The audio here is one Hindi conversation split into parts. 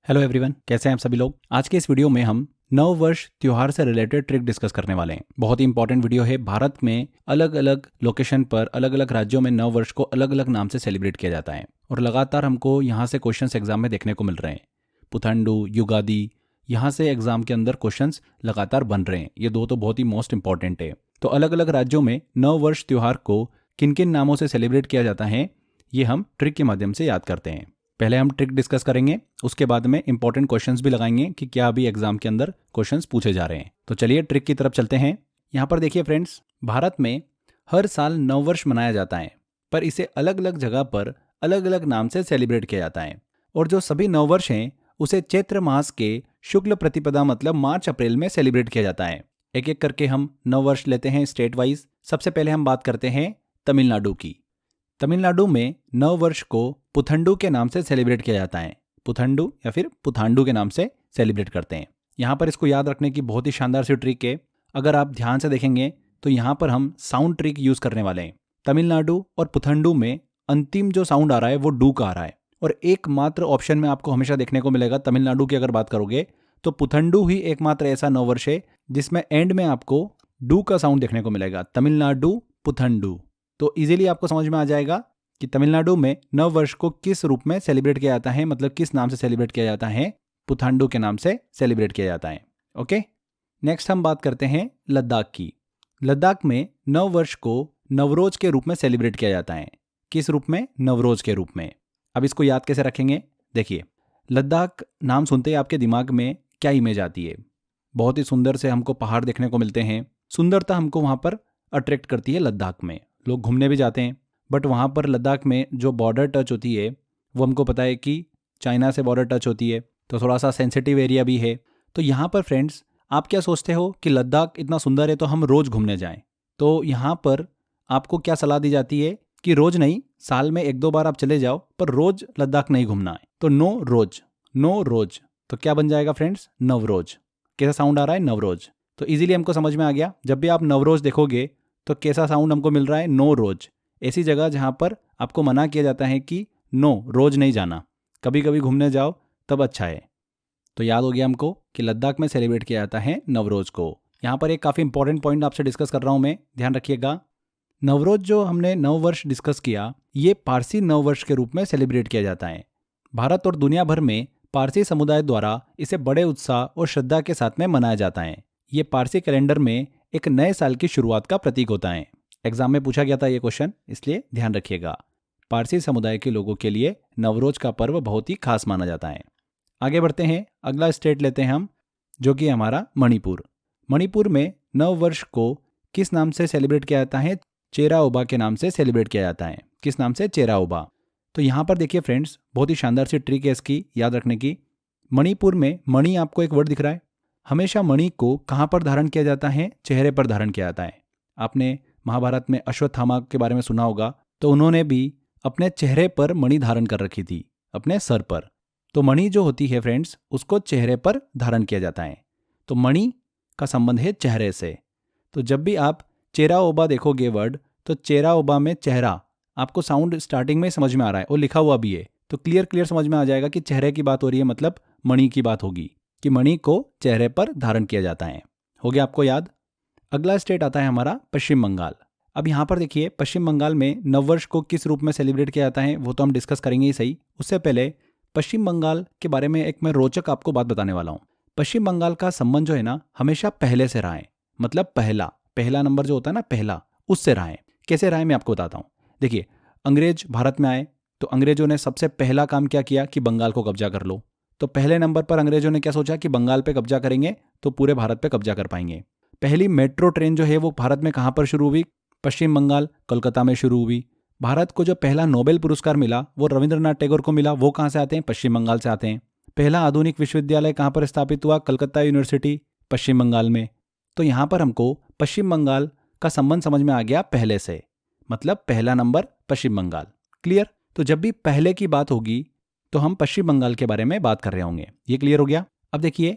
हेलो एवरीवन, कैसे हैं आप सभी लोग। आज के इस वीडियो में हम नव वर्ष त्योहार से रिलेटेड ट्रिक डिस्कस करने वाले हैं। बहुत ही इंपॉर्टेंट वीडियो है। भारत में अलग अलग लोकेशन पर अलग अलग राज्यों में नव वर्ष को अलग अलग नाम से सेलिब्रेट किया जाता है और लगातार हमको यहाँ से क्वेश्चंस एग्जाम में देखने को मिल रहे हैं। पुथंडू, युगादी, यहाँ से एग्जाम के अंदर क्वेश्चंस लगातार बन रहे हैं। ये दो तो बहुत ही मोस्ट इंपॉर्टेंट है। तो अलग अलग राज्यों में नव वर्ष त्योहार को किन किन नामों से सेलिब्रेट किया जाता है, ये हम ट्रिक के माध्यम से याद करते हैं। पहले हम ट्रिक डिस्कस करेंगे, उसके बाद में इंपॉर्टेंट क्वेश्चंस भी लगाएंगे कि क्या अभी एग्जाम के अंदर क्वेश्चंस पूछे जा रहे हैं। तो चलिए ट्रिक की तरफ चलते हैं। यहाँ पर देखिए फ्रेंड्स, भारत में हर साल नववर्ष मनाया जाता है, पर इसे अलग अलग जगह पर अलग अलग नाम से सेलिब्रेट किया जाता है। और जो सभी नववर्ष हैं उसे चैत्र मास के शुक्ल प्रतिपदा मतलब मार्च अप्रैल में सेलिब्रेट किया जाता है। एक एक करके हम नववर्ष लेते हैं स्टेट वाइज। सबसे पहले हम बात करते हैं तमिलनाडु की। तमिलनाडु में नव वर्ष को पुथंडू के नाम से सेलिब्रेट किया जाता है। पुथंडू या फिर पुथांडू के नाम से सेलिब्रेट करते हैं। यहाँ पर इसको याद रखने की बहुत ही शानदार सी ट्रिक है। अगर आप ध्यान से देखेंगे तो यहाँ पर हम साउंड ट्रिक यूज करने वाले हैं। तमिलनाडु और पुथंडू में अंतिम जो साउंड आ रहा है वो डू का आ रहा है, और एकमात्र ऑप्शन में आपको हमेशा देखने को मिलेगा तमिलनाडु की अगर बात करोगे तो पुथंडू ही एकमात्र ऐसा नववर्ष है जिसमें एंड में आपको डू का साउंड देखने को मिलेगा। तमिलनाडु पुथंडू। तो इजीली आपको समझ में आ जाएगा कि तमिलनाडु में नव वर्ष को किस रूप में सेलिब्रेट किया जाता है, मतलब किस नाम से सेलिब्रेट किया जाता है। पुथांडू के नाम से सेलिब्रेट किया जाता है। ओके, नेक्स्ट हम बात करते हैं लद्दाख की। लद्दाख में नव वर्ष को नवरोज के रूप में सेलिब्रेट किया जाता है। किस रूप में? नवरोज के रूप में। अब इसको याद कैसे रखेंगे? देखिए, लद्दाख नाम सुनते ही आपके दिमाग में क्या इमेज आती है? बहुत ही सुंदर से हमको पहाड़ देखने को मिलते हैं। सुंदरता हमको वहाँ पर अट्रैक्ट करती है। लद्दाख में लोग घूमने भी जाते हैं, बट वहाँ पर लद्दाख में जो बॉर्डर टच होती है वो हमको पता है कि चाइना से बॉर्डर टच होती है, तो थोड़ा सा सेंसिटिव एरिया भी है। तो यहाँ पर फ्रेंड्स, आप क्या सोचते हो कि लद्दाख इतना सुंदर है तो हम रोज़ घूमने जाएं? तो यहाँ पर आपको क्या सलाह दी जाती है कि रोज़ नहीं, साल में एक दो बार आप चले जाओ, पर रोज़ लद्दाख नहीं घूमना है। तो नो रोज, नो रोज। तो क्या बन जाएगा फ्रेंड्स? नवरोज। कैसा साउंड आ रहा है? नवरोज। तो इजीली हमको समझ में आ गया। जब भी आप नवरोज देखोगे तो कैसा साउंड हमको मिल रहा है? नो रोज। ऐसी जगह जहाँ पर आपको मना किया जाता है कि नो, रोज नहीं जाना, कभी कभी घूमने जाओ तब अच्छा है। तो याद हो गया हमको कि लद्दाख में सेलिब्रेट किया जाता है नवरोज को। यहाँ पर एक काफ़ी इंपॉर्टेंट पॉइंट आपसे डिस्कस कर रहा हूँ मैं, ध्यान रखिएगा। नवरोज जो हमने नववर्ष डिस्कस किया, ये पारसी नववर्ष के रूप में सेलिब्रेट किया जाता है। भारत और दुनिया भर में पारसी समुदाय द्वारा इसे बड़े उत्साह और श्रद्धा के साथ में मनाया जाता है। ये पारसी कैलेंडर में एक नए साल की शुरुआत का प्रतीक होता है। एग्जाम में पूछा गया था ये क्वेश्चन, इसलिए ध्यान रखिएगा। पारसी समुदाय के लोगों के लिए नवरोज का पर्व बहुत ही खास माना जाता है। आगे बढ़ते हैं, अगला स्टेट लेते हैं हम, जो कि हमारा मणिपुर। मणिपुर में नव वर्ष को किस नाम से सेलिब्रेट किया जाता है? चेराओबा के नाम से सेलिब्रेट किया जाता है। किस नाम से? चेराओबा। तो यहाँ पर देखिए फ्रेंड्स, बहुत ही शानदार सी ट्रिक है इसकी याद रखने की। मणिपुर में मणि, आपको एक वर्ड दिख रहा है, हमेशा मणि को कहाँ पर धारण किया जाता है? चेहरे पर धारण किया जाता है। आपने महाभारत में अश्वत्थामा के बारे में सुना होगा, तो उन्होंने भी अपने चेहरे पर मणि धारण कर रखी थी, अपने सर पर। तो मणि जो होती है फ्रेंड्स, उसको चेहरे पर धारण किया जाता है। तो मणि का संबंध है चेहरे से। तो जब भी आप चेराओबा देखोगे वर्ड, तो चेराओबा में चेहरा, आपको साउंड स्टार्टिंग में समझ में आ रहा है और लिखा हुआ भी है, तो क्लियर समझ में आ जाएगा कि चेहरे की बात हो रही है, मतलब मणि की बात होगी कि मणि को चेहरे पर धारण किया जाता है। हो गया आपको याद। अगला स्टेट आता है हमारा पश्चिम बंगाल। अब यहाँ पर देखिए, पश्चिम बंगाल में नववर्ष को किस रूप में सेलिब्रेट किया जाता है वो तो हम डिस्कस करेंगे ही सही। उससे पहले पश्चिम बंगाल के बारे में एक मैं रोचक आपको बात बताने वाला हूँ। पश्चिम बंगाल का संबंध जो है ना, हमेशा पहले से रहा है, मतलब पहला नंबर जो होता है ना, पहला, उससे रहा है। कैसे रहा है मैं आपको बताता हूँ। देखिए, अंग्रेज भारत में आए तो अंग्रेजों ने सबसे पहला काम क्या किया कि बंगाल को कब्जा कर लो। तो पहले नंबर पर अंग्रेजों ने क्या सोचा कि बंगाल पे कब्जा करेंगे तो पूरे भारत पे कब्जा कर पाएंगे। पहली मेट्रो ट्रेन जो है वो भारत में कहाँ पर शुरू हुई? पश्चिम बंगाल, कोलकाता में शुरू हुई। भारत को जो पहला नोबेल पुरस्कार मिला वो रविंद्रनाथ टैगोर को मिला। वो कहाँ से आते हैं? पश्चिम बंगाल से आते हैं। पहला आधुनिक विश्वविद्यालय कहाँ पर स्थापित हुआ? कलकत्ता यूनिवर्सिटी, पश्चिम बंगाल में। तो यहाँ पर हमको पश्चिम बंगाल का संबंध समझ में आ गया पहले से, मतलब पहला नंबर पश्चिम बंगाल। क्लियर? तो जब भी पहले की बात होगी तो हम पश्चिम बंगाल के बारे में बात कर रहे होंगे। ये क्लियर हो गया। अब देखिए,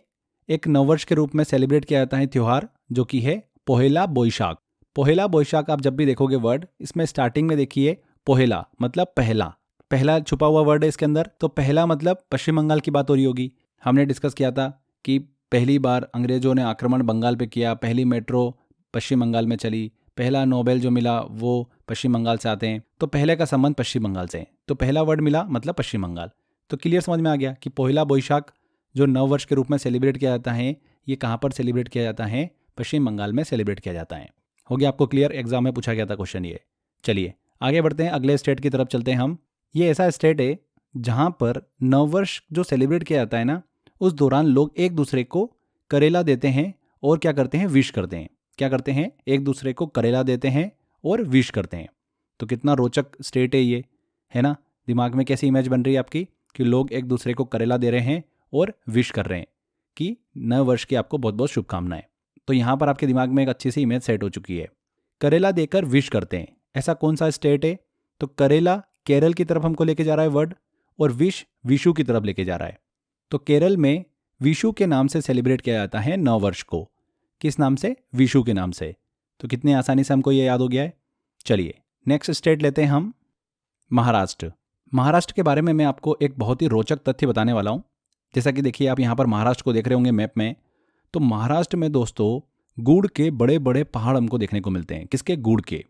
एक नववर्ष के रूप में सेलिब्रेट किया जाता है त्योहार, जो कि है पोहेला बोईशाख। पोहेला बोईशाख आप जब भी देखोगे वर्ड, इसमें स्टार्टिंग में देखिए पोहेला मतलब पहला, पहला छुपा हुआ वर्ड है इसके अंदर, तो पहला मतलब पश्चिम बंगाल की बात हो रही होगी। हमने डिस्कस किया था कि पहली बार अंग्रेजों ने आक्रमण बंगाल पे किया, पहली मेट्रो पश्चिम बंगाल में चली, पहला नोबेल जो मिला वो पश्चिम बंगाल से आते हैं, तो पहले का संबंध पश्चिम बंगाल से है, तो पहला वर्ड मिला मतलब पश्चिम बंगाल। तो क्लियर समझ में आ गया कि पहला बोईशाख जो नववर्ष के रूप में सेलिब्रेट किया जाता है, ये कहाँ पर सेलिब्रेट किया जाता है? पश्चिम बंगाल में सेलिब्रेट किया जाता है। हो गया आपको क्लियर, एग्जाम में पूछा गया था क्वेश्चन ये। चलिए आगे बढ़ते हैं, अगले स्टेट की तरफ चलते हैं हम। ये ऐसा स्टेट है जहाँ पर नववर्ष जो सेलिब्रेट किया जाता है ना, उस दौरान लोग एक दूसरे को करेला देते हैं और क्या करते हैं? विश करते हैं। क्या करते हैं? एक दूसरे को करेला देते हैं और विश करते हैं। तो कितना रोचक स्टेट है ये, है ना? दिमाग में कैसी इमेज बन रही है आपकी कि लोग एक दूसरे को करेला दे रहे हैं और विश कर रहे हैं कि नए वर्ष की आपको बहुत बहुत शुभकामनाएं। तो यहाँ पर आपके दिमाग में एक अच्छी सी इमेज सेट हो चुकी है। करेला देकर विश करते हैं, ऐसा कौन सा स्टेट है? तो करेला केरल की तरफ हमको लेके जा रहा है वर्ड, और विश विशु की तरफ लेके जा रहा है। तो केरल में विशु के नाम से सेलिब्रेट किया जाता है नव वर्ष को। किस नाम से? विशु के नाम से। तो कितनी आसानी से हमको ये याद हो गया है। चलिए नेक्स्ट स्टेट लेते हैं हम, महाराष्ट्र। महाराष्ट्र के बारे में मैं आपको एक बहुत ही रोचक तथ्य बताने वाला हूँ। जैसा कि देखिए आप यहाँ पर महाराष्ट्र को देख रहे होंगे मैप में, तो महाराष्ट्र में दोस्तों गुड़ के बड़े बड़े पहाड़ हमको देखने को मिलते हैं। किसके? गुड़ के।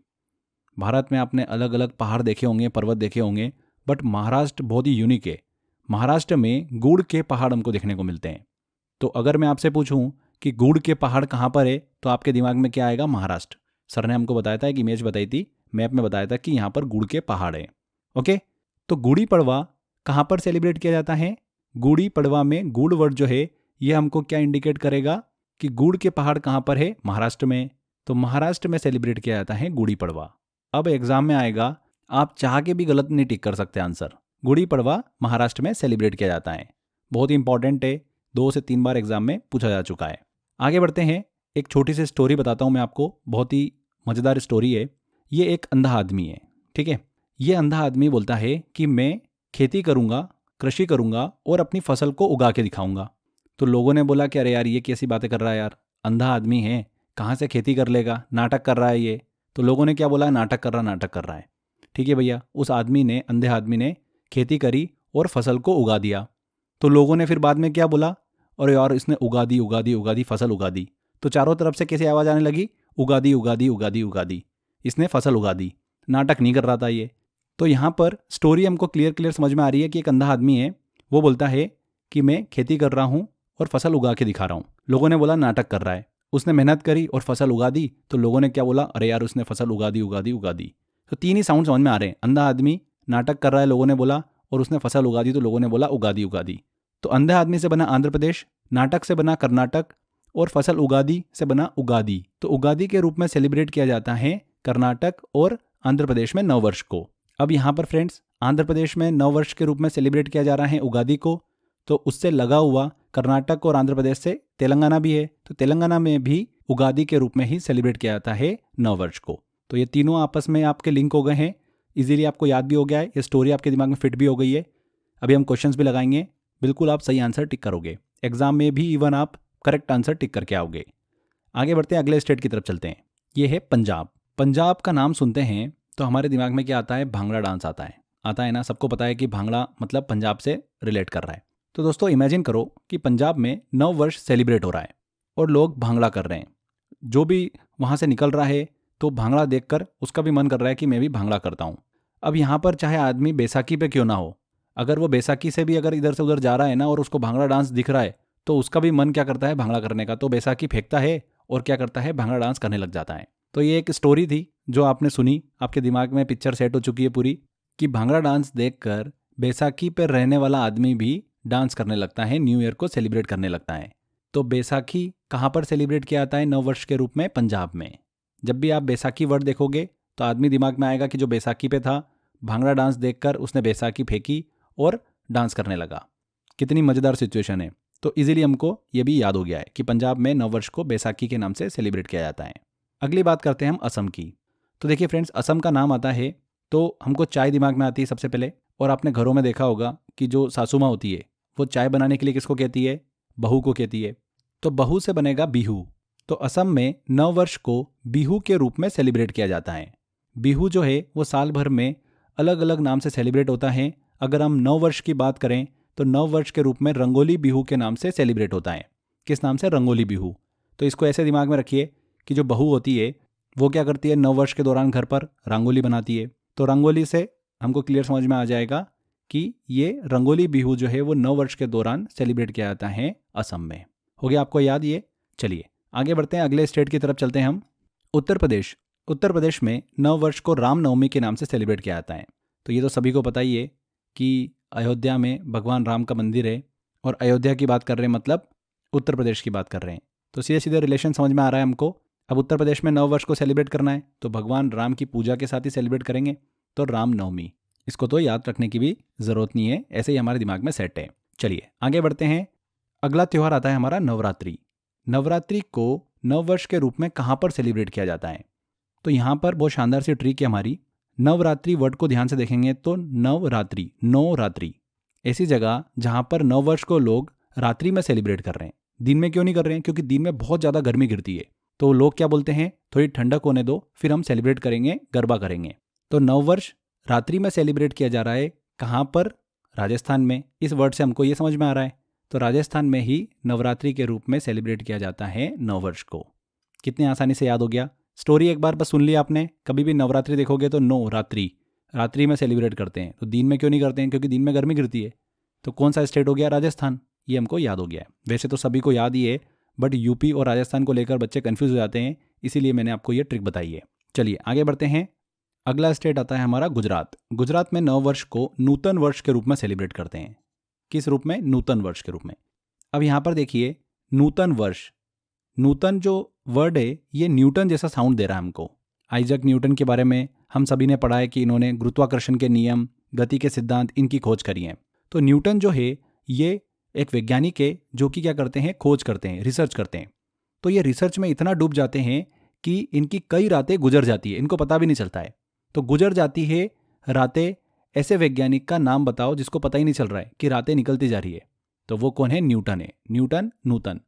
भारत में आपने अलग अलग पहाड़ देखे होंगे, पर्वत देखे होंगे, बट महाराष्ट्र बहुत ही यूनिक है। महाराष्ट्र में गुड़ के पहाड़ हमको देखने को मिलते हैं। तो अगर मैं आपसे पूछूं कि गुड़ के पहाड़ कहाँ पर है, तो आपके दिमाग में क्या आएगा? महाराष्ट्र। सर ने हमको बताया था, एक इमेज बताई थी, मैप में बताया था कि यहाँ पर गुड़ के पहाड़ है। ओके, तो गुड़ी पड़वा कहाँ पर सेलिब्रेट किया जाता है? गुड़ी पड़वा में गुड़ वर्ड जो है ये हमको क्या इंडिकेट करेगा कि गुड़ के पहाड़ कहाँ पर है? महाराष्ट्र में। तो महाराष्ट्र में सेलिब्रेट किया जाता है गुड़ी पड़वा। अब एग्जाम में आएगा, आप चाह के भी गलत नहीं टिक कर सकते आंसर। गुड़ी पड़वा महाराष्ट्र में सेलिब्रेट किया जाता है, बहुत ही इंपॉर्टेंट है, 2 से 3 बार एग्जाम में पूछा जा चुका है। आगे बढ़ते हैं, एक छोटी सी स्टोरी बताता हूँ मैं आपको, बहुत ही मज़ेदार स्टोरी है। ये एक अंधा आदमी है, ठीक है। ये अंधा आदमी बोलता है कि मैं खेती करूँगा, कृषि करूँगा और अपनी फसल को उगा के दिखाऊंगा। तो लोगों ने बोला कि अरे यार ये कैसी बातें कर रहा है यार, अंधा आदमी है, कहाँ से खेती कर लेगा, नाटक कर रहा है ये। तो लोगों ने क्या बोला? नाटक कर रहा है। ठीक है भैया, उस आदमी ने, अंधे आदमी ने खेती करी और फसल को उगा दिया। तो लोगों ने फिर बाद में क्या बोला? और यार इसने उगा दी फसल उगा दी। तो चारों तरफ से कैसी आवाज़ आने लगी? उगा दी, इसने फसल उगा दी। नाटक नहीं कर रहा था ये। तो यहाँ पर स्टोरी हमको क्लियर समझ में आ रही है कि एक अंधा आदमी है, वो बोलता है कि मैं खेती कर रहा हूँ और फसल उगा के दिखा रहा हूँ। लोगों ने बोला नाटक कर रहा है। उसने मेहनत करी और फसल उगा दी, तो लोगों ने क्या बोला? अरे यार उसने फसल उगा दी। तो 3 ही साउंड समझ में आ रहे हैं, अंधा आदमी, नाटक कर रहा है लोगों ने बोला, और उसने फसल उगा दी तो लोगों ने बोला उगा दी। तो अंधे आदमी से बना आंध्र प्रदेश, नाटक से बना कर्नाटक, और फसल उगादी से बना उगादी। तो उगादी के रूप में सेलिब्रेट किया जाता है कर्नाटक और आंध्र प्रदेश में नववर्ष को। अब यहाँ पर फ्रेंड्स, आंध्र प्रदेश में नववर्ष के रूप में सेलिब्रेट किया जा रहा है उगादी को, तो उससे लगा हुआ कर्नाटक और आंध्र प्रदेश से तेलंगाना भी है, तो तेलंगाना में भी उगादी के रूप में ही सेलिब्रेट किया जाता है नववर्ष को। तो ये तीनों आपस में आपके लिंक हो गए हैं, इजीली आपको याद भी हो गया है, ये स्टोरी आपके दिमाग में फिट भी हो गई है। अभी हम क्वेश्चंस भी लगाएंगे, बिल्कुल आप सही आंसर टिक करोगे, एग्जाम में भी इवन आप करेक्ट आंसर टिक करके आओगे। आगे बढ़ते हैं, अगले स्टेट की तरफ चलते हैं। ये है पंजाब। पंजाब का नाम सुनते हैं तो हमारे दिमाग में क्या आता है? भांगड़ा डांस आता है ना। सबको पता है कि भांगड़ा मतलब पंजाब से रिलेट कर रहा है। तो दोस्तों इमेजिन करो कि पंजाब में नव वर्ष सेलिब्रेट हो रहा है और लोग भांगड़ा कर रहे हैं। जो भी वहाँ से निकल रहा है तो भांगड़ा देखकर उसका भी मन कर रहा है कि मैं भी भांगड़ा करता हूँ। अब यहाँ पर चाहे आदमी बैसाखी पे क्यों ना हो, अगर वो बैसाखी से भी अगर इधर से उधर जा रहा है ना और उसको भांगड़ा डांस दिख रहा है, तो उसका भी मन क्या करता है? भांगड़ा करने का। तो बैसाखी फेंकता है और क्या करता है? भांगड़ा डांस करने लग जाता है। तो ये एक स्टोरी थी जो आपने सुनी, आपके दिमाग में पिक्चर सेट हो चुकी है पूरी, कि भांगड़ा डांस देखकर बैसाखी पर रहने वाला आदमी भी डांस करने लगता है, न्यू ईयर को सेलिब्रेट करने लगता है। तो बैसाखी कहाँ पर सेलिब्रेट किया जाता है नववर्ष के रूप में? पंजाब में। जब भी आप बैसाखी वर्ड देखोगे तो आदमी दिमाग में आएगा कि जो बैसाखी पे था, भांगड़ा डांस देखकर उसने बैसाखी फेंकी और डांस करने लगा। कितनी मज़ेदार सिचुएशन है। तो इजीली हमको ये भी याद हो गया है कि पंजाब में नववर्ष को बैसाखी के नाम से सेलिब्रेट किया जाता है। अगली बात करते हैं हम असम की। तो देखिए फ्रेंड्स, असम का नाम आता है तो हमको चाय दिमाग में आती है सबसे पहले। और आपने घरों में देखा होगा कि जो सासू माँ होती है वो चाय बनाने के लिए किसको कहती है? बहू को कहती है। तो बहू से बनेगा बिहू। तो असम में नववर्ष को बिहू के रूप में सेलिब्रेट किया जाता है। बिहू जो है वो साल भर में अलग अलग नाम से सेलिब्रेट होता है। अगर हम नव वर्ष की बात करें तो नव वर्ष के रूप में रंगोली बिहू के नाम से सेलिब्रेट होता है। किस नाम से? रंगोली बिहू। तो इसको ऐसे दिमाग में रखिए कि जो बहू होती है वो क्या करती है, नव वर्ष के दौरान घर पर रंगोली बनाती है। तो रंगोली से हमको क्लियर समझ में आ जाएगा कि ये रंगोली बिहू जो है वो नव वर्ष के दौरान सेलिब्रेट किया जाता है असम में। हो गया आपको याद ये? चलिए आगे बढ़ते हैं, अगले स्टेट की तरफ चलते हैं हम। उत्तर प्रदेश। उत्तर प्रदेश में नव वर्ष को रामनवमी के नाम से सेलिब्रेट किया जाता है। तो ये तो सभी को पता ही है कि अयोध्या में भगवान राम का मंदिर है, और अयोध्या की बात कर रहे हैं मतलब उत्तर प्रदेश की बात कर रहे हैं। तो सीधे सीधे रिलेशन समझ में आ रहा है हमको। अब उत्तर प्रदेश में नव वर्ष को सेलिब्रेट करना है तो भगवान राम की पूजा के साथ ही सेलिब्रेट करेंगे, तो रामनवमी। इसको तो याद रखने की भी ज़रूरत नहीं है, ऐसे ही हमारे दिमाग में सेट है। चलिए आगे बढ़ते हैं। अगला त्यौहार आता है हमारा नवरात्रि। नवरात्रि को नववर्ष के रूप में कहाँ पर सेलिब्रेट किया जाता है? तो यहाँ पर बहुत शानदार सी ट्रिक है हमारी। नवरात्रि वर्ड को ध्यान से देखेंगे तो नवरात्रि, नौ रात्रि, ऐसी जगह जहाँ पर नववर्ष को लोग रात्रि में सेलिब्रेट कर रहे हैं। दिन में क्यों नहीं कर रहे हैं? क्योंकि दिन में बहुत ज़्यादा गर्मी गिरती है। तो लोग क्या बोलते हैं, थोड़ी ठंडक होने दो फिर हम सेलिब्रेट करेंगे, गरबा करेंगे। तो नववर्ष रात्रि में सेलिब्रेट किया जा रहा है। कहाँ पर? राजस्थान में। इस वर्ड से हमको ये समझ में आ रहा है। तो राजस्थान में ही नवरात्रि के रूप में सेलिब्रेट किया जाता है नववर्ष को। कितने आसानी से याद हो गया। स्टोरी एक बार बस सुन लिया आपने। कभी भी नवरात्रि देखोगे तो नो रात्रि, रात्रि में सेलिब्रेट करते हैं। तो दिन में क्यों नहीं करते हैं? क्योंकि दिन में गर्मी गिरती है। तो कौन सा स्टेट हो गया? राजस्थान। ये हमको याद हो गया है। वैसे तो सभी को याद ही है, बट यूपी और राजस्थान को लेकर बच्चे कंफ्यूज हो जाते हैं, इसीलिए मैंने आपको ये ट्रिक बताई है। चलिए आगे बढ़ते हैं। अगला स्टेट आता है हमारा गुजरात। गुजरात में नव वर्ष को नूतन वर्ष के रूप में सेलिब्रेट करते हैं। किस रूप में? नूतन वर्ष के रूप में। अब यहाँ पर देखिए, नूतन वर्ष, नूतन जो वर्ड है ये न्यूटन जैसा साउंड दे रहा है हमको। आइजैक न्यूटन के बारे में हम सभी ने पढ़ा है कि इन्होंने गुरुत्वाकर्षण के नियम, गति के सिद्धांत, इनकी खोज करी है। तो न्यूटन जो है ये एक वैज्ञानिक है जो कि क्या करते हैं, खोज करते हैं, रिसर्च करते हैं। तो ये रिसर्च में इतना डूब जाते हैं कि इनकी कई रातें गुजर जाती है, इनको पता भी नहीं चलता है। तो गुजर जाती है रातें। ऐसे वैज्ञानिक का नाम बताओ जिसको पता ही नहीं चल रहा है कि रातें निकलती जा रही है। तो वो कौन है? न्यूटन है। न्यूटन, नूतन।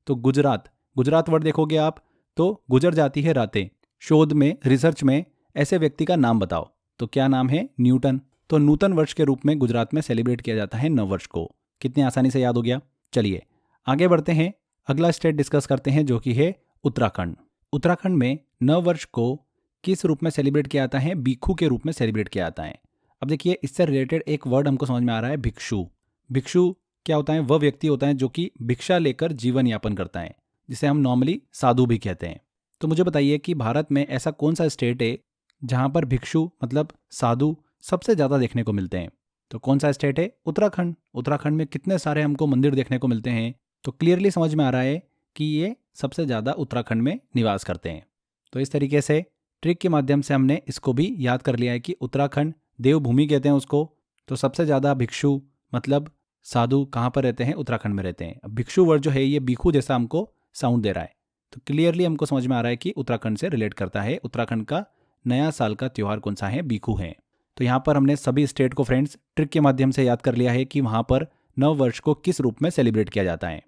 तो गुजरात, गुजरात वर्ड देखोगे आप तो गुजर जाती है रातें। शोध में, रिसर्च में ऐसे व्यक्ति का नाम बताओ, तो क्या नाम है? न्यूटन। तो नूतन वर्ष के रूप में गुजरात में सेलिब्रेट किया जाता है नववर्ष को। कितनी आसानी से याद हो गया। चलिए आगे बढ़ते हैं। अगला स्टेट डिस्कस करते हैं जो कि है उत्तराखंड। उत्तराखंड में नववर्ष को किस रूप में सेलिब्रेट किया जाता है? बिखू के रूप में सेलिब्रेट किया जाता है। अब देखिए, इससे रिलेटेड एक वर्ड हमको समझ में आ रहा है, भिक्षु। भिक्षु क्या होता है? वह व्यक्ति होता है जो कि भिक्षा लेकर जीवन यापन करता है, जिसे हम नॉर्मली साधु भी कहते हैं। तो मुझे बताइए कि भारत में ऐसा कौन सा स्टेट है जहां पर भिक्षु मतलब साधु सबसे ज़्यादा देखने को मिलते हैं? तो कौन सा स्टेट है? उत्तराखंड। उत्तराखंड में कितने सारे हमको मंदिर देखने को मिलते हैं। तो क्लियरली समझ में आ रहा है कि ये सबसे ज़्यादा उत्तराखंड में निवास करते हैं। तो इस तरीके से ट्रिक के माध्यम से हमने इसको भी याद कर लिया है कि उत्तराखंड देवभूमि कहते हैं उसको। तो सबसे ज़्यादा भिक्षु मतलब साधु कहाँ पर रहते हैं? उत्तराखंड में रहते हैं। अब भिक्षु वर्ड जो है ये बिखू जैसा हमको साउंड दे रहा है। तो क्लियरली हमको समझ में आ रहा है कि उत्तराखंड से रिलेट करता है। उत्तराखंड का नया साल का त्यौहार कौन सा है? बिखू है। तो यहाँ पर हमने सभी स्टेट को फ्रेंड्स ट्रिक के माध्यम से याद कर लिया है कि वहाँ पर नव वर्ष को किस रूप में सेलिब्रेट किया जाता है।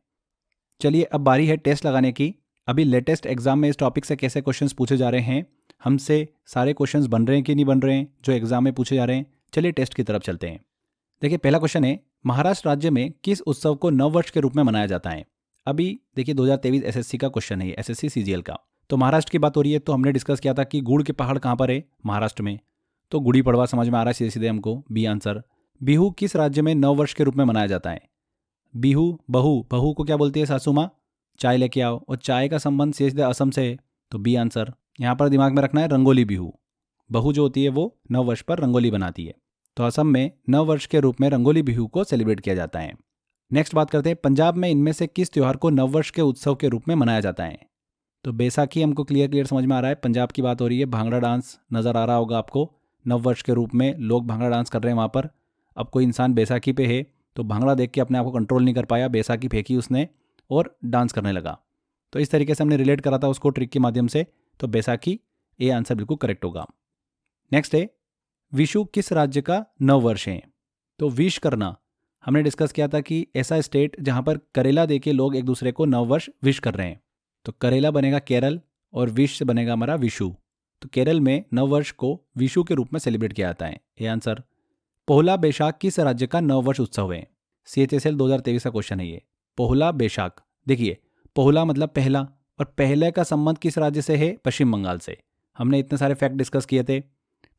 चलिए अब बारी है टेस्ट लगाने की। अभी लेटेस्ट एग्जाम में इस टॉपिक से कैसे क्वेश्चंस पूछे जा रहे हैं, हमसे सारे क्वेश्चंस बन रहे हैं कि नहीं बन रहे हैं जो एग्जाम में पूछे जा रहे हैं। चलिए टेस्ट की तरफ चलते हैं। देखिए पहला क्वेश्चन है, महाराष्ट्र राज्य में किस उत्सव को नववर्ष के रूप में मनाया जाता है? अभी देखिए 2023 एसएससी का क्वेश्चन है, एसएससी सीजीएल का। तो महाराष्ट्र की बात हो रही है, तो हमने डिस्कस किया था कि गुड़ के पहाड़ कहाँ पर है? महाराष्ट्र में। तो गुड़ी पड़वा समझ में आ रहा है सीधे सीधे हमको, बी आंसर। बिहू किस राज्य में नववर्ष के रूप में मनाया जाता है? बिहू, बहू, बहू को क्या बोलती है? सासू माँ। चाय लेके आओ, और चाय का संबंध सीधे सीधे असम से है, तो बी आंसर। यहाँ पर दिमाग में रखना है रंगोली बिहू। बहू जो होती है वो नववर्ष पर रंगोली बनाती है। तो असम में नववर्ष के रूप में रंगोली बिहू को सेलिब्रेट किया जाता है। नेक्स्ट बात करते हैं, पंजाब में इनमें से किस त्यौहार को नववर्ष के उत्सव के रूप में मनाया जाता है? तो बैसाखी हमको क्लियर समझ में आ रहा है, पंजाब की बात हो रही है। भांगड़ा डांस नज़र आ रहा होगा आपको, नववर्ष के रूप में लोग भांगड़ा डांस कर रहे हैं वहाँ पर। अब कोई इंसान बैसाखी पे है तो भांगड़ा देख के अपने आप को कंट्रोल नहीं कर पाया, बैसाखी फेंकी उसने और डांस करने लगा। तो इस तरीके से हमने रिलेट करा था उसको ट्रिक के माध्यम से। तो बैसाखी, ए आंसर बिल्कुल करेक्ट होगा। नेक्स्ट है, विशु किस राज्य का नववर्ष है? तो विश करना हमने डिस्कस किया था कि ऐसा स्टेट जहाँ पर करेला देके लोग एक दूसरे को नववर्ष विश कर रहे हैं। तो करेला बनेगा केरल और विश बनेगा हमारा विशु। तो केरल में नववर्ष को विशु के रूप में सेलिब्रेट किया जाता है। ये आंसर। पोहला बैशाख किस राज्य का नववर्ष उत्सव है? CHSL 2023 का क्वेश्चन है ये। पोहला बैशाख, देखिए पोहला मतलब पहला, और पहले का संबंध किस राज्य से है? पश्चिम बंगाल से। हमने इतने सारे फैक्ट डिस्कस किए थे।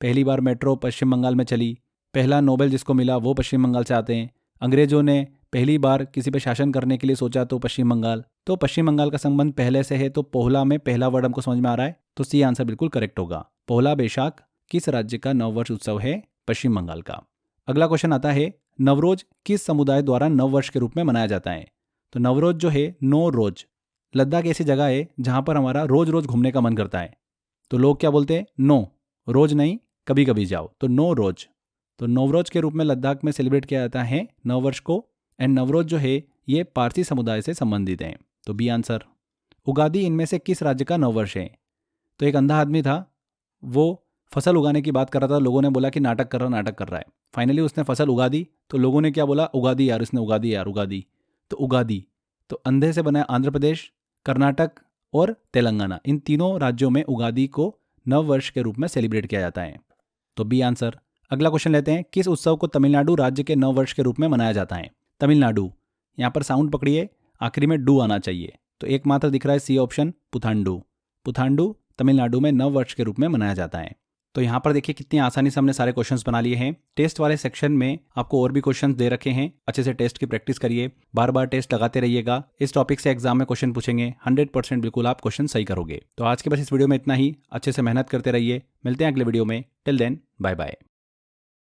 पहली बार मेट्रो पश्चिम बंगाल में चली, पहला नोबेल जिसको मिला वो पश्चिम बंगाल से आते हैं, अंग्रेजों ने पहली बार किसी पे शासन करने के लिए सोचा तो पश्चिम बंगाल। तो पश्चिम बंगाल का संबंध पहले से है, तो पोहला में पहला वर्ड हमको समझ में आ रहा है, तो सी आंसर बिल्कुल करेक्ट होगा। पोहला बैशाख किस राज्य का नववर्ष उत्सव है? पश्चिम बंगाल का। अगला क्वेश्चन आता है, नवरोज किस समुदाय द्वारा नववर्ष के रूप में मनाया जाता है? तो नवरोज जो है, नो रोज, लद्दाख ऐसी जगह है जहां पर हमारा रोज रोज घूमने का मन करता है, तो लोग क्या बोलते हैं? नो रोज नहीं, कभी कभी जाओ, तो नो रोज। तो नवरोज के रूप में लद्दाख में सेलिब्रेट किया जाता है नववर्ष को। एंड नवरोज जो है ये पारसी समुदाय से संबंधित हैं, तो बी आंसर। उगादी इनमें से किस राज्य का नववर्ष है? तो एक अंधा आदमी था, वो फसल उगाने की बात कर रहा था, लोगों ने बोला कि नाटक कर रहा है। फाइनली उसने फसल उगा दी, तो लोगों ने क्या बोला? उगादी यार, इसने उगादी यार, उगादी। तो उगादी तो अंधे से बना आंध्र प्रदेश, कर्नाटक और तेलंगाना, इन तीनों राज्यों में उगादी को नववर्ष के रूप में सेलिब्रेट किया जाता है, तो बी आंसर। अगला क्वेश्चन लेते हैं, किस उत्सव को तमिलनाडु राज्य के नववर्ष के रूप में मनाया जाता है? तमिलनाडु, यहाँ पर साउंड पकड़िए, आखिरी में डू आना चाहिए, तो एकमात्र दिख रहा है सी ऑप्शन, पुथांडू। पुथांडू तमिलनाडु में नववर्ष के रूप में मनाया जाता है। तो यहाँ पर देखिए कितनी आसानी से हमने सारे क्वेश्चंस बना लिए हैं। टेस्ट वाले सेक्शन में आपको और भी क्वेश्चंस दे रखे हैं, अच्छे से टेस्ट की प्रैक्टिस करिए, बार बार टेस्ट लगाते रहिएगा। इस टॉपिक से एग्जाम में क्वेश्चन पूछेंगे, 100% बिल्कुल आप क्वेश्चन सही करोगे। तो आज के बस इस वीडियो में इतना ही, अच्छे से मेहनत करते रहिए, मिलते हैं अगले वीडियो में। Till then bye bye.